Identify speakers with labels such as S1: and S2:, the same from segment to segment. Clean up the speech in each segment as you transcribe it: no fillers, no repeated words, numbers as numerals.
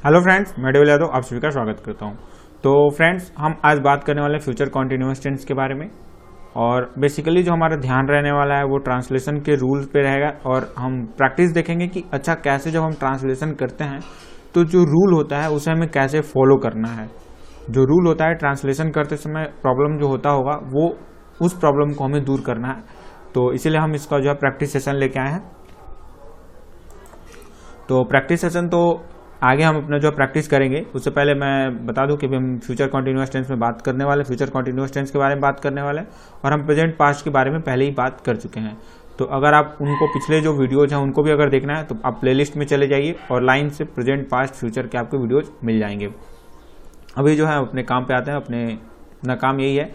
S1: Hello friends, मैं devil Yadav आप सभी का स्वागत करता हूं। तो फ्रेंड्स, हम आज बात करने वाले हैं फ्यूचर कॉन्टिन्यूअस टेंस के बारे में। और बेसिकली जो हमारा ध्यान रहने वाला है वो ट्रांसलेशन के रूल्स पे रहेगा। और हम प्रैक्टिस देखेंगे कि अच्छा कैसे जब हम ट्रांसलेशन करते हैं तो जो रूल होता है उसे हमें कैसे फॉलो करना है। जो रूल होता है ट्रांसलेशन करते समय प्रॉब्लम जो होता होगा वो उस प्रॉब्लम को हमें दूर करना है। तो इसीलिए हम इसका जो है प्रैक्टिस सेशन लेके आए हैं। तो प्रैक्टिस सेशन तो आगे हम अपना जो प्रैक्टिस करेंगे, उससे पहले मैं बता दूं कि हम फ्यूचर कॉन्टिन्यूअस टेंस में बात करने वाले, फ्यूचर कॉन्टिन्यूअस टेंस के बारे में बात करने वाले और हम प्रेजेंट पास्ट के बारे में पहले ही बात कर चुके हैं। तो अगर आप उनको पिछले जो वीडियोज हैं उनको भी अगर देखना है तो आप प्लेलिस्ट में चले जाइए और लाइन से प्रेजेंट पास्ट फ्यूचर के आपको वीडियोज मिल जाएंगे। अभी जो है अपने काम पे आते हैं। अपना काम यही है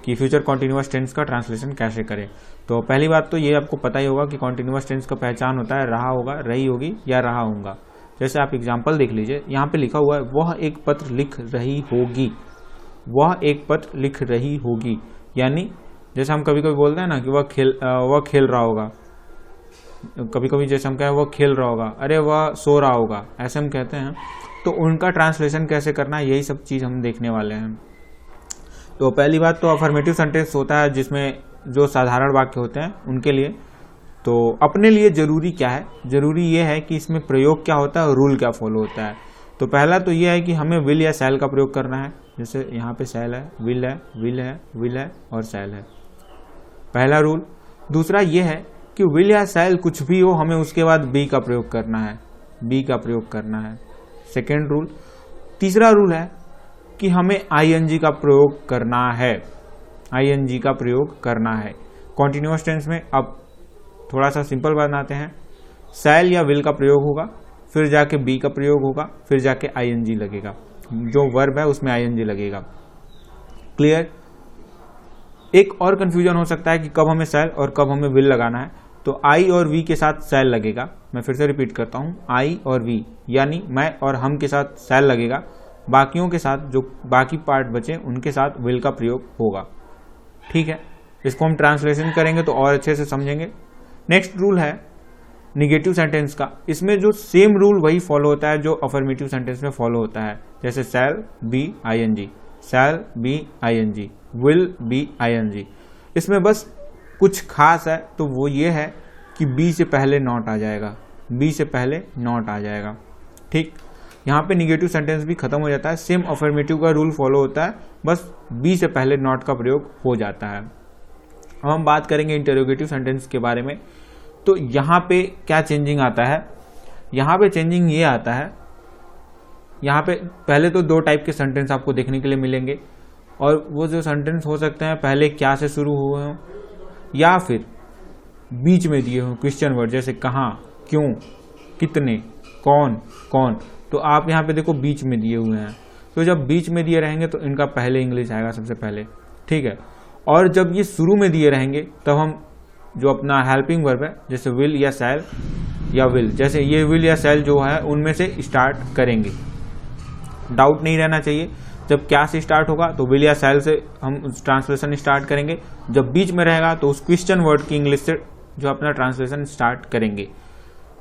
S1: कि फ्यूचर कॉन्टिन्यूअस टेंस का ट्रांसलेशन कैसे करें। तो पहली बात तो ये आपको पता ही होगा कि कॉन्टिन्यूअस टेंस का पहचान होता है रहा होगा, रही होगी या रहा होगा। जैसे आप एग्जाम्पल देख लीजिए, यहाँ पे लिखा हुआ है वह एक पत्र लिख रही होगी। वह एक पत्र लिख रही होगी यानी जैसे हम कभी कभी बोलते हैं ना कि वह खेल रहा होगा। कभी कभी जैसे हम कहें वह खेल रहा होगा, अरे वह सो रहा होगा, ऐसे हम कहते हैं। तो उनका ट्रांसलेशन कैसे करना है, यही सब चीज़ हम देखने वाले हैं। तो पहली बात तो अफर्मेटिव सेंटेंस होता है जिसमें जो साधारण वाक्य होते हैं उनके लिए। तो अपने लिए जरूरी क्या है? जरूरी ये है कि इसमें प्रयोग क्या होता है और रूल क्या फॉलो होता है। तो पहला तो ये है कि हमें विल या शैल का प्रयोग करना है। जैसे यहाँ पे शैल है, विल है, विल है, विल है और शैल है, पहला रूल। दूसरा ये है कि विल या शैल कुछ भी हो, हमें उसके बाद बी का प्रयोग करना है, बी का प्रयोग करना है, सेकेंड रूल। तीसरा रूल है कि हमें आईएनजी का प्रयोग करना है, आईएनजी का प्रयोग करना है कॉन्टिन्यूअस टेंस में। अब थोड़ा सा सिंपल बनाते हैं। शैल या विल का प्रयोग होगा, फिर जाके बी का प्रयोग होगा, फिर जाके आईएनजी लगेगा। जो वर्ब है उसमें आईएनजी लगेगा। क्लियर? एक और कंफ्यूजन हो सकता है कि कब हमें शैल और कब हमें विल लगाना है। तो आई और वी के साथ शैल लगेगा। मैं फिर से रिपीट करता हूं, आई और वी यानी मैं और हम के साथ शैल लगेगा। बाकियों के साथ जो बाकी पार्ट बचे उनके साथ विल का प्रयोग होगा। ठीक है, इसको हम ट्रांसलेशन करेंगे तो और अच्छे से समझेंगे। नेक्स्ट रूल है निगेटिव सेंटेंस का। इसमें जो सेम रूल वही फॉलो होता है जो अफर्मेटिव सेंटेंस में फॉलो होता है। जैसे shall be ING, shall be ING, will be ING. इसमें बस कुछ खास है तो वो ये है कि बी से पहले नॉट आ जाएगा, बी से पहले नॉट आ जाएगा। ठीक, यहाँ पे निगेटिव सेंटेंस भी खत्म हो जाता है। सेम अफर्मेटिव का रूल फॉलो होता है, बस बी से पहले नॉट का प्रयोग हो जाता है। अब हम बात करेंगे इंटरोगेटिव सेंटेंस के बारे में। तो यहाँ पे क्या चेंजिंग आता है? यहाँ पे चेंजिंग ये आता है, यहाँ पे पहले तो दो टाइप के सेंटेंस आपको देखने के लिए मिलेंगे। और वो जो सेंटेंस हो सकते हैं पहले क्या से शुरू हुए हों या फिर बीच में दिए हों क्वेश्चन वर्ड, जैसे कहाँ, क्यों, कितने, कौन, कौन। तो आप यहाँ पे देखो बीच में दिए हुए हैं। तो जब बीच में दिए रहेंगे तो इनका पहले इंग्लिश आएगा सबसे पहले। ठीक है, और जब ये शुरू में दिए रहेंगे तब हम जो अपना हेल्पिंग वर्ब है जैसे विल या शैल या विल, जैसे ये विल या शैल जो है उनमें से स्टार्ट करेंगे। डाउट नहीं रहना चाहिए, जब क्या से स्टार्ट होगा तो विल या शैल से हम ट्रांसलेशन स्टार्ट करेंगे। जब बीच में रहेगा तो उस क्वेश्चन वर्ड की इंग्लिश से जो अपना ट्रांसलेशन स्टार्ट करेंगे।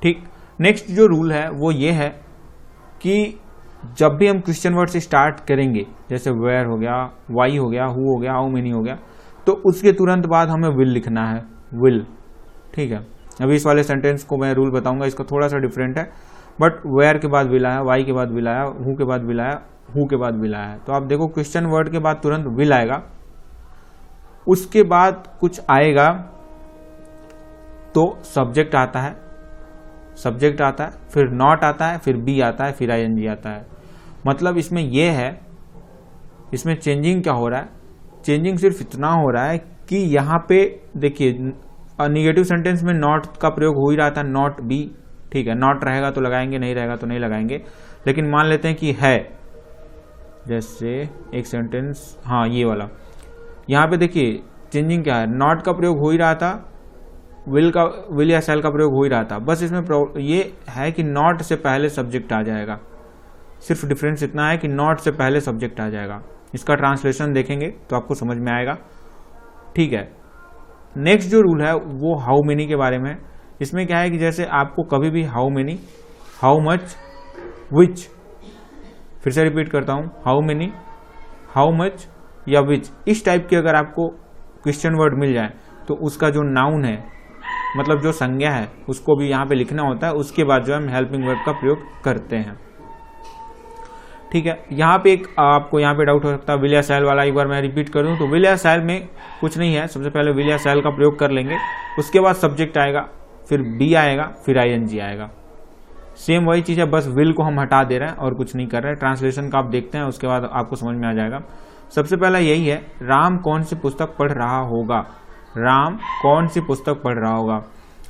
S1: ठीक, नेक्स्ट जो रूल है वो ये है कि जब भी हम क्वेश्चन वर्ड से स्टार्ट करेंगे, जैसे वेयर हो गया, वाई हो गया, हु हो गया, हाउ मेनी हो गया, तो उसके तुरंत बाद हमें विल लिखना है, विल। ठीक है, अभी इस वाले सेंटेंस को मैं रूल बताऊंगा, इसका थोड़ा सा डिफरेंट है। बट वेयर के बाद विल आया, वाई के बाद विल आया, हु के बाद विल आया, हु के बाद विल आया। तो आप देखो क्वेश्चन वर्ड के बाद तुरंत विल आएगा, उसके बाद कुछ आएगा तो सब्जेक्ट आता है, सब्जेक्ट आता है, फिर नॉट आता है, फिर बी आता है, फिर आईएनजी आता है। मतलब इसमें यह है, इसमें चेंजिंग क्या हो रहा है? चेंजिंग सिर्फ इतना हो रहा है कि यहाँ पे देखिए निगेटिव सेंटेंस में नॉट का प्रयोग हो ही रहा था, नॉट बी। ठीक है, नॉट रहेगा तो लगाएंगे, नहीं रहेगा तो नहीं लगाएंगे। लेकिन मान लेते हैं कि है, जैसे एक सेंटेंस, हाँ ये वाला, यहाँ पे देखिए चेंजिंग क्या है, नॉट का प्रयोग हो ही रहा था, विल या शैल का प्रयोग हो ही रहा था। बस इसमें ये है कि नॉट से पहले सब्जेक्ट आ जाएगा। सिर्फ डिफरेंस इतना है कि नॉट से पहले सब्जेक्ट आ जाएगा। इसका ट्रांसलेशन देखेंगे तो आपको समझ में आएगा। ठीक है, नेक्स्ट जो रूल है वो हाउ मेनी के बारे में। इसमें क्या है कि जैसे आपको कभी भी हाउ मेनी, हाउ मच, विच, फिर से रिपीट करता हूँ, हाउ मेनी, हाउ मच या विच, इस टाइप के अगर आपको क्वेश्चन वर्ड मिल जाए तो उसका जो नाउन है, मतलब जो संज्ञा है, उसको भी यहाँ पे लिखना होता है। उसके बाद जो हम हेल्पिंग वर्ब का प्रयोग करते हैं। ठीक है, यहाँ पे एक आपको यहाँ पे डाउट हो सकता है विल या शैल वाला, एक बार मैं रिपीट कर दूं तो विल या शैल में कुछ नहीं है। सबसे पहले विल या शैल का प्रयोग कर लेंगे, उसके बाद सब्जेक्ट आएगा, फिर बी आएगा, फिर आईएनजी आएगा। सेम वही चीज़ है, बस विल को हम हटा दे रहे हैं और कुछ नहीं कर रहे हैं। ट्रांसलेशन का आप देखते हैं, उसके बाद आपको समझ में आ जाएगा। सबसे पहला यही है, राम कौन सी पुस्तक पढ़ रहा होगा, राम कौन सी पुस्तक पढ़ रहा होगा।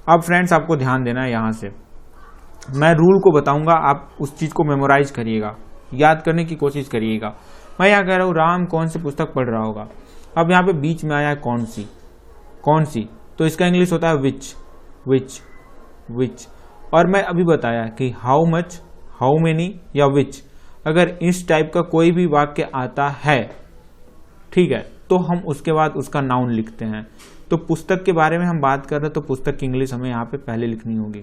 S1: अब फ्रेंड्स आपको ध्यान देना है, यहाँ से मैं रूल को बताऊंगा, आप उस चीज को मेमोराइज करिएगा, याद करने की कोशिश करिएगा। मैं यहाँ कह रहा हूँ राम कौन सी पुस्तक पढ़ रहा होगा। अब यहाँ पे बीच में आया है कौन सी, कौन सी, तो इसका इंग्लिश होता है विच, विच, विच। और मैं अभी बताया कि हाउ मच, हाउ मेनी या विच, अगर इस टाइप का कोई भी वाक्य आता है, ठीक है, तो हम उसके बाद उसका नाउन लिखते हैं। तो पुस्तक के बारे में हम बात कर रहे हैं तो पुस्तक की इंग्लिश हमें यहाँ पे पहले लिखनी होगी।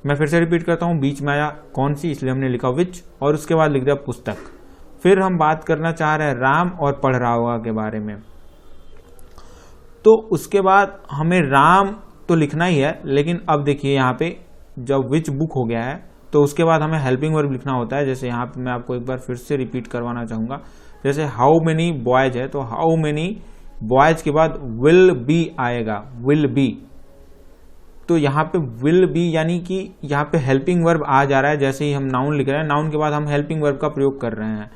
S1: मैं फिर से रिपीट करता हूँ, बीच में आया कौन सी, इसलिए हमने लिखा विच, और उसके बाद लिख दिया पुस्तक। फिर हम बात करना चाह रहे हैं राम और पढ़ रहा होगा के बारे में, तो उसके बाद हमें राम तो लिखना ही है, लेकिन अब देखिए यहाँ पे जब विच बुक हो गया है तो उसके बाद हमें हेल्पिंग वर्ब लिखना होता है। जैसे यहाँ पे मैं आपको एक बार फिर से रिपीट करवाना चाहूंगा, जैसे हाउ मेनी बॉयज है तो हाउ मेनी बॉयज के बाद विल बी आएगा, विल बी। तो यहाँ पे विल बी यानी कि यहाँ पे हेल्पिंग वर्ब आ जा रहा है। जैसे ही हम नाउन लिख रहे हैं, नाउन के बाद हम हेल्पिंग वर्ब का प्रयोग कर रहे हैं।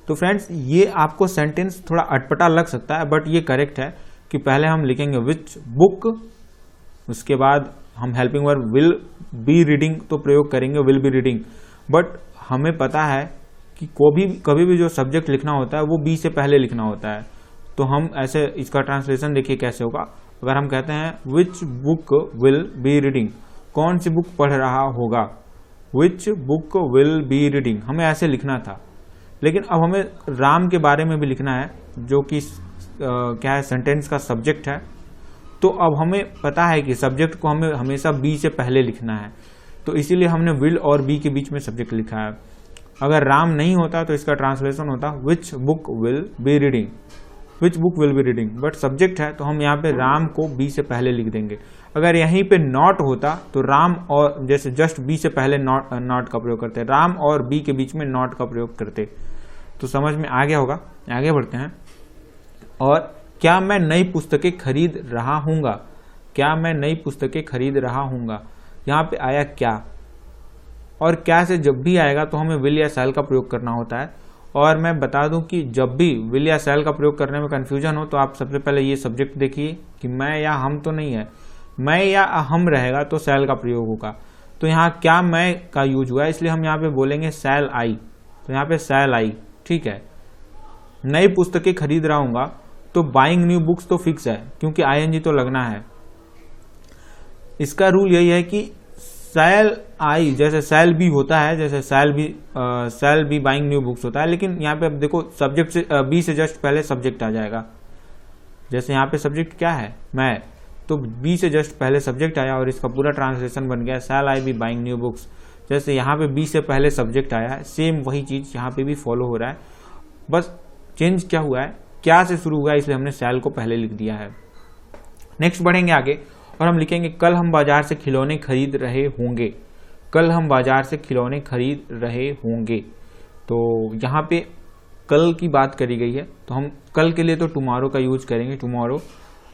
S1: तो फ्रेंड्स ये आपको सेंटेंस थोड़ा अटपटा लग सकता है, बट ये करेक्ट है कि पहले हम लिखेंगे विच बुक, उसके बाद हम helping verb will be reading तो प्रयोग करेंगे, विल बी रीडिंग। बट हमें पता है कि कभी भी जो सब्जेक्ट लिखना होता है वो बी से पहले लिखना होता है। तो हम ऐसे इसका ट्रांसलेशन देखिए कैसे होगा। अगर हम कहते हैं विच बुक विल बी रीडिंग, कौन सी बुक पढ़ रहा होगा, which book will be reading, हमें ऐसे लिखना था। लेकिन अब हमें राम के बारे में भी लिखना है, जो कि क्या है, सेंटेंस का सब्जेक्ट है। तो अब हमें पता है कि सब्जेक्ट को हमें हमेशा बी से पहले लिखना है, तो इसीलिए हमने विल और बी के बीच में सब्जेक्ट लिखा है। अगर राम नहीं होता तो इसका ट्रांसलेशन होता विच book will be reading, which book will be reading. But subject है तो हम यहाँ पे राम को बी से पहले लिख देंगे। अगर यहीं पे नॉट होता तो राम और, जैसे जस्ट बी से पहले नॉट का प्रयोग करते, राम और बी के बीच में नॉट का प्रयोग करते। तो समझ में आ गया होगा। आगे बढ़ते हैं। और क्या मैं नई पुस्तकें खरीद रहा हूँगा, क्या मैं नई पुस्तकें खरीद रहा हूँगा, यहाँ पे आया क्या। और क्या से जब भी आएगा तो हमें विल या शैल का प्रयोग करना होता है। और मैं बता दूं कि जब भी विल या शैल का प्रयोग करने में कंफ्यूजन हो तो आप सबसे पहले ये सब्जेक्ट देखिए कि मैं या हम तो नहीं है, मैं या हम रहेगा तो शैल का प्रयोग होगा। तो यहाँ क्या मैं का यूज हुआ है, इसलिए हम यहाँ पे बोलेंगे शैल आई, तो यहाँ पे शैल आई, ठीक है। नई पुस्तकें खरीद रहा हूँगा तो बाइंग न्यू बुक्स तो फिक्स है, क्योंकि आईएनजी तो लगना है। इसका रूल यही है कि शैल आई जैसे शैल बी होता है, जैसे shall be buying new books होता है, लेकिन यहाँ पे अब देखो सब्जेक्ट से बी से जस्ट पहले सब्जेक्ट आ जाएगा। जैसे यहाँ पे सब्जेक्ट क्या है, मैं, तो बी से जस्ट पहले सब्जेक्ट आया और इसका पूरा ट्रांसलेशन बन गया शैल आई बी बाइंग न्यू बुक्स। जैसे यहाँ पे बी से पहले सब्जेक्ट आया है, सेम वही चीज यहाँ पे भी फॉलो हो रहा है। बस चेंज क्या हुआ है, क्या से शुरू हुआ है, इसलिए हमने शैल को पहले लिख दिया है। नेक्स्ट बढ़ेंगे आगे और हम लिखेंगे कल हम बाजार से खिलौने खरीद रहे होंगे, कल हम बाजार से खिलौने खरीद रहे होंगे। तो यहाँ पे कल की बात करी गई है, तो हम कल के लिए तो टुमारो का यूज करेंगे, टुमारो।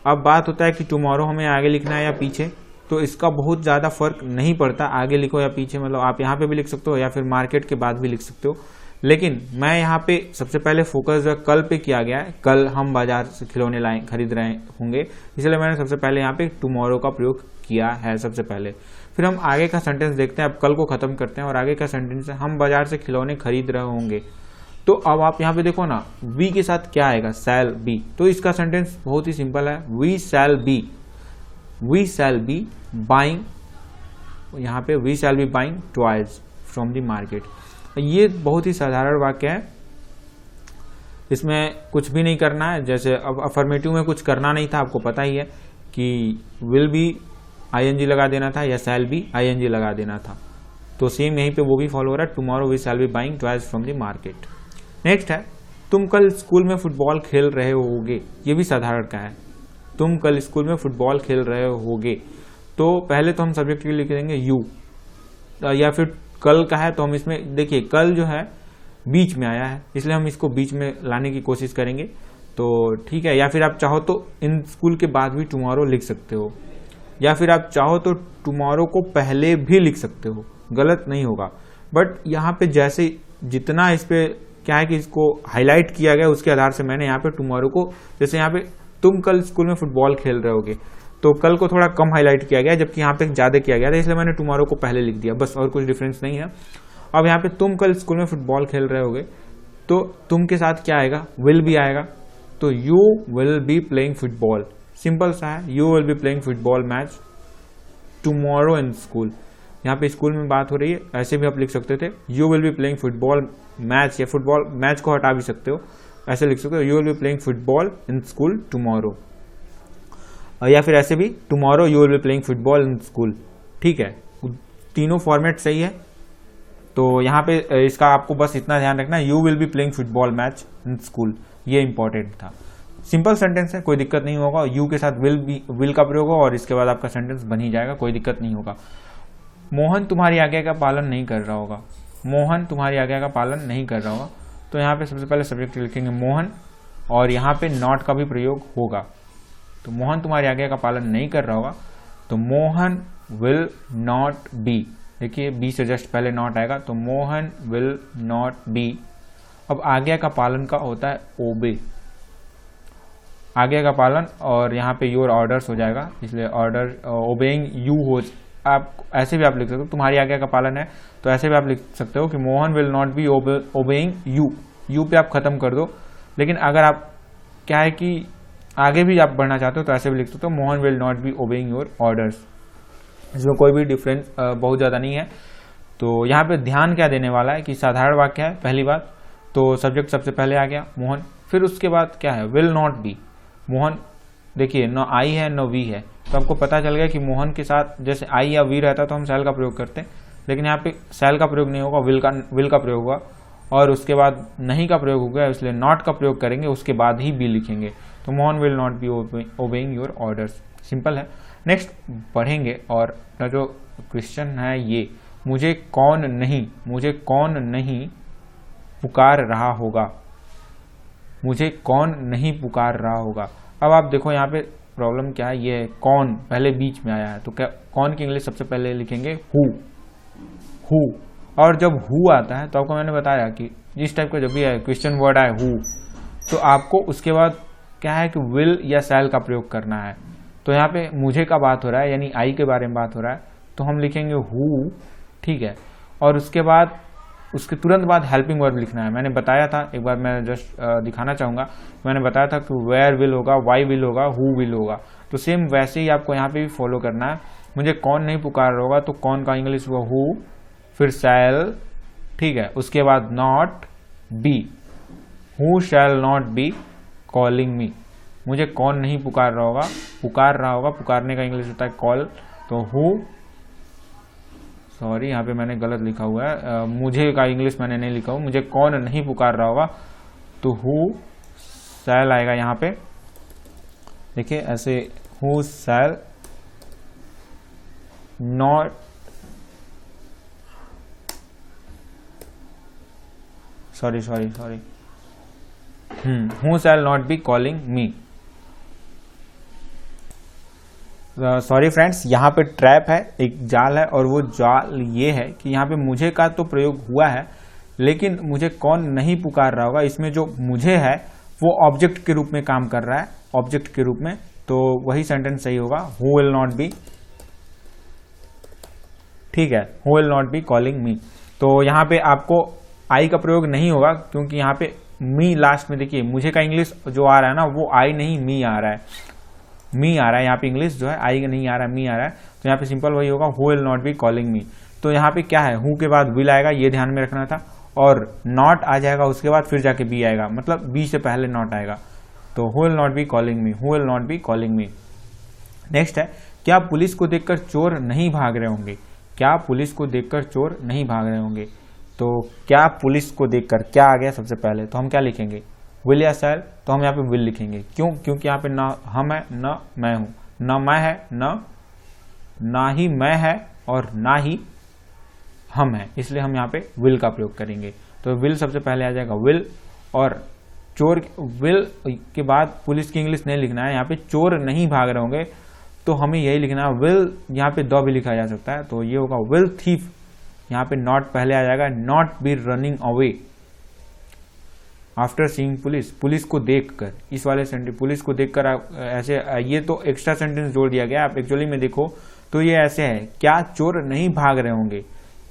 S1: अब बात होता है कि टुमारो हमें आगे लिखना है या पीछे, तो इसका बहुत ज़्यादा फर्क नहीं पड़ता, आगे लिखो या पीछे, मतलब आप यहाँ पे भी लिख सकते हो या फिर मार्केट के बाद भी लिख सकते हो। लेकिन मैं यहाँ पे सबसे पहले फोकस जो है कल पे किया गया है, कल हम बाजार से खिलौने खरीद रहे होंगे, इसलिए मैंने सबसे पहले यहाँ पे टुमारो का प्रयोग किया है सबसे पहले। फिर हम आगे का सेंटेंस देखते हैं, अब कल को खत्म करते हैं और आगे का सेंटेंस है हम बाजार से खिलौने खरीद रहे होंगे। तो अब आप यहाँ पे देखो ना, वी के साथ क्या आएगा, शैल बी। तो इसका सेंटेंस बहुत ही सिंपल है, we shall be, we shall be buying, यहाँ पे we shall be buying toys from the market. ये बहुत ही साधारण वाक्य है, इसमें कुछ भी नहीं करना है। जैसे अब अफर्मेटिव में कुछ करना नहीं था, आपको पता ही है कि विल बी आईएनजी लगा देना था या शैल बी आईएनजी लगा देना था। तो सेम यहीं पे वो भी फॉलो हो रहा है, tomorrow we shall be buying toys from the market. Next है तुम कल स्कूल में फुटबॉल खेल रहे होगे, ये भी साधारण का है, तुम कल स्कूल में फुटबॉल खेल रहे होगे। तो पहले तो हम सब्जेक्ट के लिए लिख देंगे यू, या फिर कल का है तो हम इसमें देखिए कल जो है बीच में आया है, इसलिए हम इसको बीच में लाने की कोशिश करेंगे। तो ठीक है, या फिर आप चाहो तो इन स्कूल के बाद भी टुमारो लिख सकते हो, या फिर आप चाहो तो टुमारो को पहले भी लिख सकते हो, गलत नहीं होगा। बट यहाँ पे जैसे जितना इस पे क्या है कि इसको हाईलाइट किया गया उसके आधार से मैंने यहाँ पे टुमारो को, जैसे यहाँ पे तुम कल स्कूल में फुटबॉल खेल रहे होगे, तो कल को थोड़ा कम हाईलाइट किया गया, जबकि यहाँ पे ज़्यादा किया गया था, इसलिए मैंने टुमारो को पहले लिख दिया, बस, और कुछ डिफरेंस नहीं है। अब यहाँ पे तुम कल स्कूल में फुटबॉल खेल रहे होगे, तो तुम के साथ क्या आएगा, विल भी आएगा, तो you will be playing football, simple सा है, you will be playing football match tomorrow in school. यहाँ पे स्कूल में बात हो रही है, ऐसे भी आप लिख सकते थे, you will be playing football match, या फुटबॉल मैच को हटा भी सकते हो, ऐसे लिख सकते हो, you will be playing football in school tomorrow, या फिर ऐसे भी tomorrow you will be playing football in school. ठीक है, तीनों फॉर्मेट सही है। तो यहाँ पे इसका आपको बस इतना ध्यान रखना, you will be playing football match in school, ये इंपॉर्टेंट था। सिंपल सेंटेंस है, कोई दिक्कत नहीं होगा, यू के साथ विल का प्रयोग होगा और इसके बाद आपका सेंटेंस बन ही जाएगा, कोई दिक्कत नहीं होगा। मोहन तुम्हारी आज्ञा का पालन नहीं कर रहा होगा, मोहन तुम्हारी आज्ञा का पालन नहीं कर रहा होगा, तो यहाँ पे सबसे पहले सब्जेक्ट लिखेंगे मोहन, और यहाँ पे नॉट का भी प्रयोग होगा। तो मोहन तुम्हारी आज्ञा का पालन नहीं कर रहा होगा, तो मोहन विल नॉट बी, देखिए बी से जस्ट पहले नॉट आएगा, तो मोहन विल नॉट बी। अब आज्ञा का पालन का होता है ओबे, आज्ञा का पालन, और यहाँ पे योर ऑर्डर्स हो जाएगा, इसलिए ऑर्डर ओबेइंग यू हो, आप ऐसे भी आप लिख सकते हो, तुम्हारी आज्ञा का पालन है तो ऐसे भी आप लिख सकते हो कि Mohan will not be obeying you, you पे आप खत्म कर दो। लेकिन अगर आप क्या है कि आगे भी आप बढ़ना चाहते हो तो ऐसे भी लिख सकते हो, Mohan will not be obeying your orders, इसमें कोई भी डिफरेंस बहुत ज़्यादा नहीं है। तो यहाँ पे ध्यान क्या देने वाला है कि साधारण वाक्य है, पहली बात तो सब्जेक्ट सबसे पहले आ गया मोहन, फिर उसके बाद क्या है, विल नॉट बी, मोहन देखिए न आई है न वी है, तो आपको पता चल गया कि मोहन के साथ जैसे आई या वी रहता तो हम शैल का प्रयोग करते हैं, लेकिन यहाँ पे शैल का प्रयोग नहीं होगा, विल का प्रयोग होगा, और उसके बाद नहीं का प्रयोग हो गया, इसलिए नॉट का प्रयोग करेंगे, उसके बाद ही बी लिखेंगे, तो Mohan will not be obeying your orders, simple है। नेक्स्ट बढ़ेंगे, और जो क्वेश्चन है ये, मुझे कौन नहीं पुकार रहा होगा, मुझे कौन नहीं पुकार रहा होगा। अब आप देखो यहाँ पे प्रॉब्लम क्या है, ये कौन पहले बीच में आया है, तो क्या कौन की इंग्लिश सबसे पहले लिखेंगे हु, और जब हु आता है तो आपको मैंने बताया कि जिस टाइप का जब भी है क्वेश्चन वर्ड आए हु, तो आपको उसके बाद क्या है कि विल या शैल का प्रयोग करना है। तो यहाँ पे मुझे का बात हो रहा है, यानी आई के बारे में बात हो रहा है, तो हम लिखेंगे हु, ठीक है, और उसके बाद उसके तुरंत बाद हेल्पिंग वर्ब लिखना है। मैंने बताया था, एक बार मैं जस्ट दिखाना चाहूँगा, मैंने बताया था कि वेयर विल होगा, वाई विल होगा, हु विल होगा, तो सेम वैसे ही आपको यहाँ पे भी फॉलो करना है। मुझे कौन नहीं पुकार रहा होगा, तो कौन का इंग्लिश हुआ हु, फिर शैल, ठीक है, उसके बाद not be, who shall not be calling me, मुझे कौन नहीं पुकार रहा होगा, पुकारने का इंग्लिश होता है कॉल, तो हु, सॉरी यहाँ पे मैंने गलत लिखा हुआ है, मुझे का इंग्लिश मैंने नहीं लिखा हुआ, मुझे कौन नहीं पुकार रहा होगा, तो हु शैल आएगा यहाँ पे, देखिए ऐसे who shall not, sorry who shall not be calling me. Sorry friends, यहाँ पे ट्रैप है, एक जाल है, और वो जाल ये है कि यहाँ पे मुझे का तो प्रयोग हुआ है, लेकिन मुझे कौन नहीं पुकार रहा होगा, इसमें जो मुझे है वो ऑब्जेक्ट के रूप में काम कर रहा है, ऑब्जेक्ट के रूप में, तो वही सेंटेंस सही होगा, हु विल नॉट बी, ठीक है, who will not be calling me. तो यहाँ पे आपको आई का प्रयोग नहीं होगा, क्योंकि यहाँ पे मी लास्ट में, देखिए मुझे का इंग्लिश जो आ रहा है ना वो आई नहीं मी आ रहा है, मी आ रहा है यहाँ पे, इंग्लिश जो है आई नहीं आ रहा है, मी आ रहा है, तो यहाँ पे सिंपल वही होगा, who will not be calling me. तो यहाँ पे क्या है, हु के बाद विल आएगा, ये ध्यान में रखना था, और नॉट आ जाएगा उसके बाद, फिर जाके बी आएगा, मतलब बी से पहले नॉट आएगा, तो who will not be calling me, who will not be calling me. Next है, क्या पुलिस को देखकर चोर नहीं भाग रहे होंगे, क्या पुलिस को देखकर चोर नहीं भाग रहे होंगे। तो क्या पुलिस को देखकर क्या आ गया सबसे पहले, तो हम क्या लिखेंगे, विल या शैल। तो हम यहाँ पे विल लिखेंगे, क्यों, क्योंकि यहाँ पे ना हम है न मैं हूं, न मैं है ना ही मैं है और ना ही हम है, इसलिए हम यहाँ पे विल का प्रयोग करेंगे। तो विल सबसे पहले आ जाएगा विल, और चोर विल के बाद पुलिस की इंग्लिश नहीं लिखना है, यहाँ पे चोर नहीं भाग रहे होंगे तो हमें यही लिखना है विल, यहाँ पे द भी लिखा जा सकता है, तो ये होगा विल थीफ, यहाँ पे नॉट पहले आ जाएगा, not be running away after seeing police, police को देखकर, इस वाले सेंटेंस पुलिस को देखकर ऐसे, ये तो एक्स्ट्रा सेंटेंस जोड़ दिया गया। आप एक्चुअली में देखो तो ये ऐसे है, क्या चोर नहीं भाग रहे होंगे,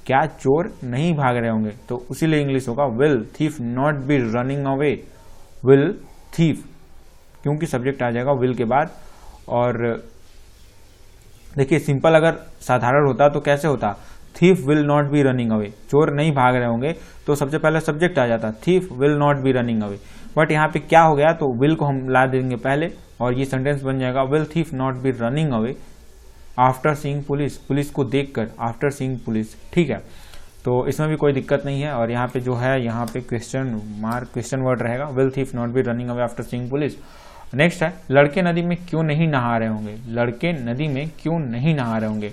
S1: क्या चोर नहीं भाग रहे होंगे, तो उसीलिए इंग्लिश होगा will thief not be running away, will thief, क्योंकि सब्जेक्ट आ जाएगा विल के बाद। और देखिए सिंपल अगर साधारण होता तो कैसे होता, thief will not be running away, चोर नहीं भाग रहे होंगे तो सबसे पहले सब्जेक्ट आ जाता, thief will not be running away. But यहाँ पे क्या हो गया, तो विल को हम ला देंगे पहले और ये सेंटेंस बन जाएगा will thief not be running away after seeing police, police को देखकर, आफ्टर सीइंग पुलिस, ठीक है। तो इसमें भी कोई दिक्कत नहीं है। और यहाँ पे जो है, यहाँ पे क्वेश्चन वर्ड रहेगा, will thief not be running away after seeing police. Next है, लड़के नदी में क्यों नहीं नहा रहे होंगे, लड़के नदी में क्यों नहीं नहा रहे होंगे।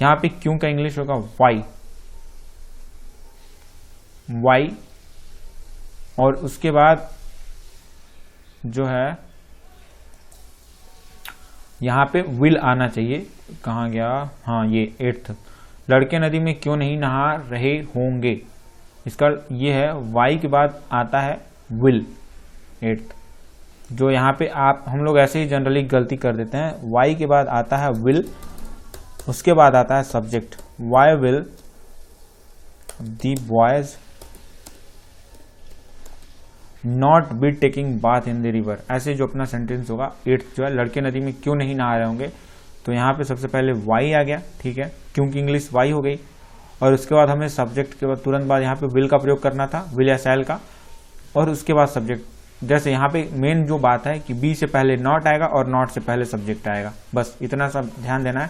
S1: यहाँ पे क्यों का इंग्लिश होगा वाई, वाई, और उसके बाद जो है यहाँ पे विल आना चाहिए, कहाँ गया, हाँ ये 8th, लड़के नदी में क्यों नहीं नहा रहे होंगे, इसका ये है वाई के बाद आता है विल 8th, जो यहाँ पे आप हम लोग ऐसे ही जनरली गलती कर देते हैं, वाई के बाद आता है विल, उसके बाद आता है subject, why will the boys not be taking bath in the river, ऐसे जो अपना सेंटेंस होगा 8th जो है, लड़के नदी में क्यों नहीं नहा रहे होंगे, तो यहाँ पे सबसे पहले वाई आ गया, ठीक है, क्योंकि इंग्लिश वाई हो गई। और उसके बाद हमें सब्जेक्ट के बाद तुरंत बाद यहाँ पे विल का प्रयोग करना था, विल या शैल का, और उसके बाद सब्जेक्ट। जैसे यहाँ पे मेन जो बात है कि बी से पहले नॉट आएगा और नॉट से पहले सब्जेक्ट आएगा, बस इतना सब ध्यान देना है।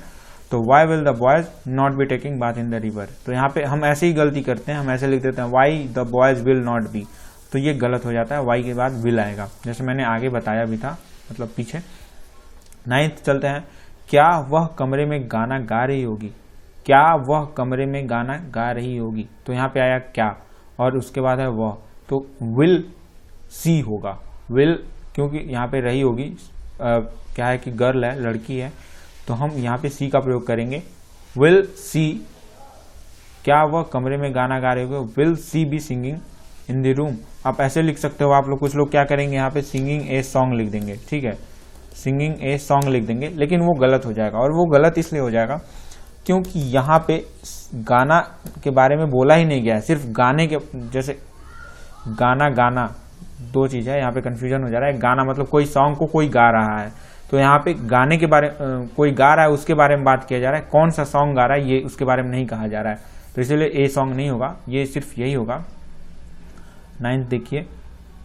S1: तो why will the boys not be taking bath in the river, तो यहाँ पे हम ऐसे ही गलती करते हैं, हम ऐसे लिख देते हैं why the boys will not be, तो ये गलत हो जाता है, वाई के बाद विल आएगा, जैसे मैंने आगे बताया भी था, मतलब पीछे। 9th चलते हैं, क्या वह कमरे में गाना गा रही होगी, क्या वह कमरे में गाना गा रही होगी, तो यहाँ पे आया क्या और उसके बाद है वह, तो विल सी होगा, विल, क्योंकि यहाँ पे रही होगी, क्या है कि गर्ल है, लड़की है, तो हम यहाँ पे सी का प्रयोग करेंगे, विल सी, क्या वह कमरे में गाना गा रही होगी, will she be singing in the room. आप ऐसे लिख सकते हो, आप लोग कुछ लोग क्या करेंगे, यहाँ पे सिंगिंग ए सॉन्ग लिख देंगे, ठीक है, सिंगिंग ए सॉन्ग लिख देंगे, लेकिन वो गलत हो जाएगा। और वो गलत इसलिए हो जाएगा क्योंकि यहाँ पे गाना के बारे में बोला ही नहीं गया है, सिर्फ गाने के, जैसे गाना गाना दो चीज है, यहाँ पे कंफ्यूजन हो जा रहा है। गाना मतलब कोई सॉन्ग को कोई गा रहा है, तो यहाँ पे गाने के बारे कोई गा रहा है उसके बारे में बात किया जा रहा है, कौन सा सॉन्ग गा रहा है ये उसके बारे में नहीं कहा जा रहा है, तो इसलिए ए सॉन्ग नहीं होगा, ये सिर्फ यही होगा। 9th देखिए,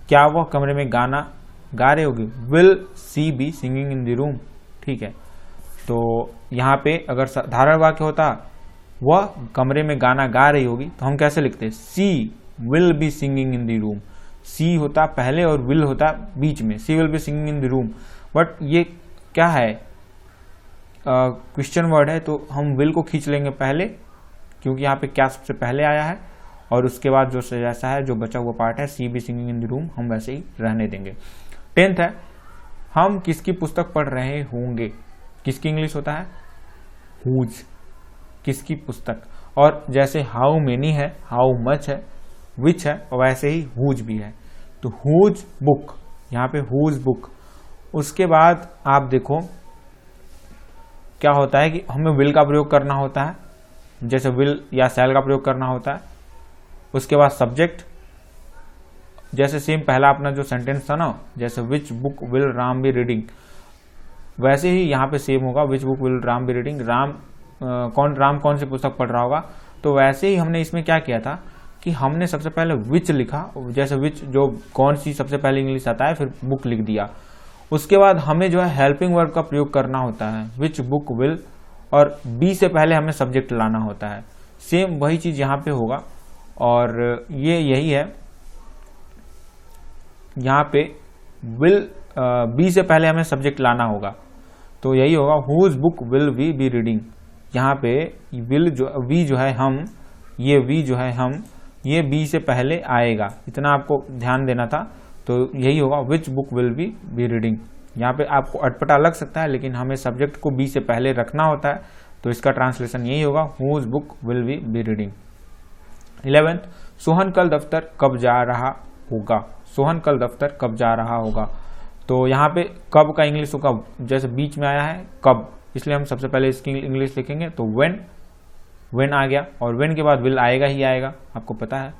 S1: क्या वह कमरे में गाना गा रही होगी, will she be singing in the room, ठीक है। तो यहाँ पे अगर साधारण वाक्य होता वह कमरे में गाना गा रही होगी, तो हम कैसे लिखते, she will be singing in the room, she होता पहले और विल होता बीच में, she will be singing in the room. But ये क्या है, क्वेश्चन वर्ड है, तो हम विल को खींच लेंगे पहले, क्योंकि यहाँ पे क्या सबसे पहले आया है, और उसके बाद जो जैसा है जो बचा हुआ पार्ट है she be singing in the room, हम वैसे ही रहने देंगे। 10th है, हम किसकी पुस्तक पढ़ रहे होंगे, किसकी इंग्लिश होता है हुज, किसकी पुस्तक, और जैसे हाउ मेनी है, हाउ मच है, विच है, और वैसे ही हुज भी है, तो हुज बुक, यहाँ पे हुज बुक। उसके बाद आप देखो क्या होता है कि हमें विल का प्रयोग करना होता है, जैसे विल या शैल का प्रयोग करना होता है, उसके बाद सब्जेक्ट, जैसे सेम पहला अपना जो सेंटेंस था ना, जैसे which book will Ram be reading, वैसे ही यहाँ पे सेम होगा, which book will Ram be reading, Ram कौन सी पुस्तक पढ़ रहा होगा। तो वैसे ही हमने इसमें क्या किया था कि हमने सबसे पहले विच लिखा, जैसे विच जो कौन सी सबसे पहले इंग्लिश आता है, फिर बुक लिख दिया। उसके बाद हमें जो है हेल्पिंग वर्ब का प्रयोग करना होता है, विच बुक विल और बी से पहले हमें सब्जेक्ट लाना होता है। सेम वही चीज यहाँ पे होगा और ये यही है, यहाँ पे विल बी से पहले हमें सब्जेक्ट लाना होगा, तो यही होगा whose book will we be reading. यहाँ पे विल जो वी जो है हम, ये वी जो है हम, ये बी से पहले आएगा, इतना आपको ध्यान देना था। तो यही होगा which book will we be reading. यहाँ पे आपको अटपटा लग सकता है लेकिन हमें सब्जेक्ट को बी से पहले रखना होता है, तो इसका ट्रांसलेशन यही होगा whose book will we be reading. 11th, Sohan कल दफ्तर कब जा रहा होगा। सोहन कल दफ्तर कब जा रहा होगा, तो यहाँ पे कब का इंग्लिश होगा, जैसे बीच में आया है कब, इसलिए हम सबसे पहले इसकी इंग्लिश लिखेंगे, तो व्हेन आ गया, और व्हेन के बाद विल आएगा ही आएगा। आपको पता है,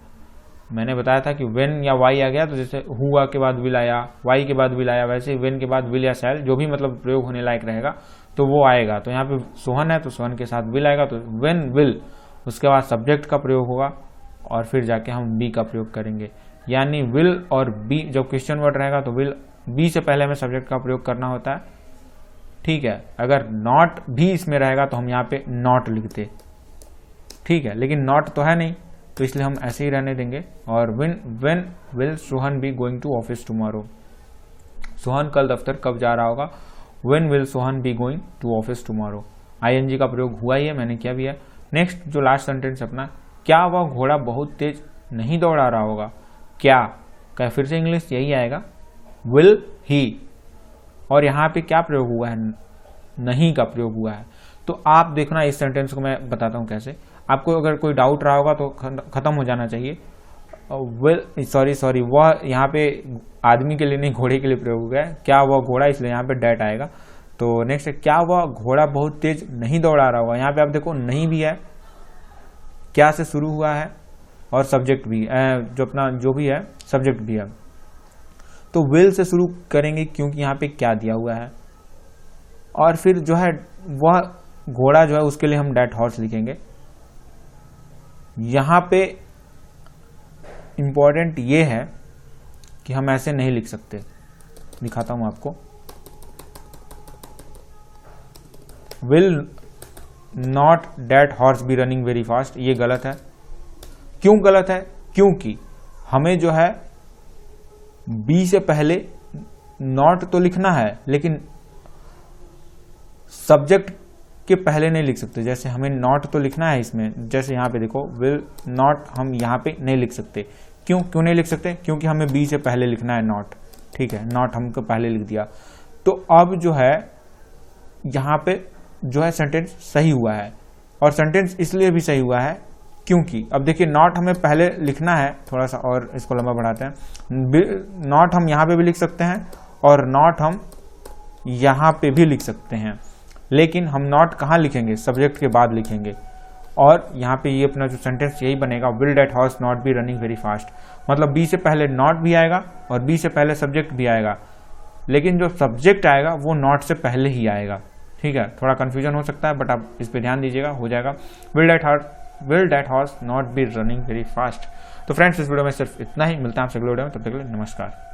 S1: मैंने बताया था कि व्हेन या वाई आ गया तो जैसे हुआ के बाद विल आया, वाई के बाद विल आया, वैसे व्हेन के बाद विल या शैल, जो भी मतलब प्रयोग होने लायक रहेगा तो वो आएगा। तो यहाँ पे सोहन है तो सोहन के साथ विल आएगा, तो व्हेन विल, उसके बाद सब्जेक्ट का प्रयोग होगा और फिर जाके हम बी का प्रयोग करेंगे। यानी विल और बी, जब क्वेश्चन वर्ड रहेगा तो विल, बी से पहले हमें सब्जेक्ट का प्रयोग करना होता है, ठीक है। अगर नॉट भी इसमें रहेगा तो हम यहाँ पे नॉट लिखते, ठीक है, लेकिन नॉट तो है नहीं तो इसलिए हम ऐसे ही रहने देंगे। और when will Sohan be going to office tomorrow. Sohan कल दफ्तर कब जा रहा होगा, when will Sohan be going to office tomorrow. ING का प्रयोग हुआ ही है, मैंने किया भी है। नेक्स्ट जो लास्ट सेंटेंस अपना, क्या वह घोड़ा बहुत तेज नहीं दौड़ा रहा होगा। क्या फिर से इंग्लिश यही आएगा विल ही, और यहाँ पे क्या प्रयोग हुआ है, नहीं का प्रयोग हुआ है। तो आप देखना इस सेंटेंस को मैं बताता हूँ कैसे। आपको अगर कोई डाउट रहा होगा तो खत्म हो जाना चाहिए। विल सॉरी वह यहाँ पे आदमी के लिए नहीं, घोड़े के लिए प्रयोग हुआ है। क्या वह घोड़ा, इसलिए यहाँ पे डैट आएगा। तो नेक्स्ट है, क्या वह घोड़ा बहुत तेज नहीं दौड़ा रहा होगा। यहाँ पे आप देखो नहीं भी है, क्या से शुरू हुआ है और सब्जेक्ट भी, जो अपना जो भी है सब्जेक्ट भी है, तो विल से शुरू करेंगे क्योंकि यहाँ पे क्या दिया हुआ है। और फिर जो है वह घोड़ा जो है उसके लिए हम डैट हॉर्स लिखेंगे। यहां पे इंपॉर्टेंट ये है कि हम ऐसे नहीं लिख सकते, दिखाता हूं आपको। Will not that horse be running very fast, ये गलत है। क्यों गलत है, क्योंकि हमें जो है बी से पहले नॉट तो लिखना है लेकिन सब्जेक्ट के पहले नहीं लिख सकते। जैसे हमें नॉट तो लिखना है इसमें, जैसे यहाँ पे देखो विल नॉट, हम यहाँ पे नहीं लिख सकते। क्यों नहीं लिख सकते, क्योंकि हमें बी से पहले लिखना है नॉट, ठीक है, नॉट हमको पहले लिख दिया। तो अब जो है यहाँ पे जो है सेंटेंस सही हुआ है, और सेंटेंस इसलिए भी सही हुआ है क्योंकि अब देखिए नॉट हमें पहले लिखना है, थोड़ा सा और इसको लंबा बढ़ाते हैं। नॉट हम यहाँ पे भी लिख सकते हैं और नॉट हम यहाँ पे भी लिख सकते हैं, लेकिन हम नॉट कहाँ लिखेंगे, सब्जेक्ट के बाद लिखेंगे। और यहाँ पे ये अपना जो सेंटेंस यही बनेगा, will that horse not be running very fast. मतलब बी से पहले नॉट भी आएगा और बी से पहले सब्जेक्ट भी आएगा, लेकिन जो सब्जेक्ट आएगा वो नॉट से पहले ही आएगा, ठीक है। थोड़ा कंफ्यूजन हो सकता है बट आप इस पे ध्यान दीजिएगा, हो जाएगा। Will that horse not be running very fast. तो फ्रेंड्स इस वीडियो में सिर्फ इतना ही, मिलता है आपसे अगले वीडियो में, तब तक के लिए नमस्कार।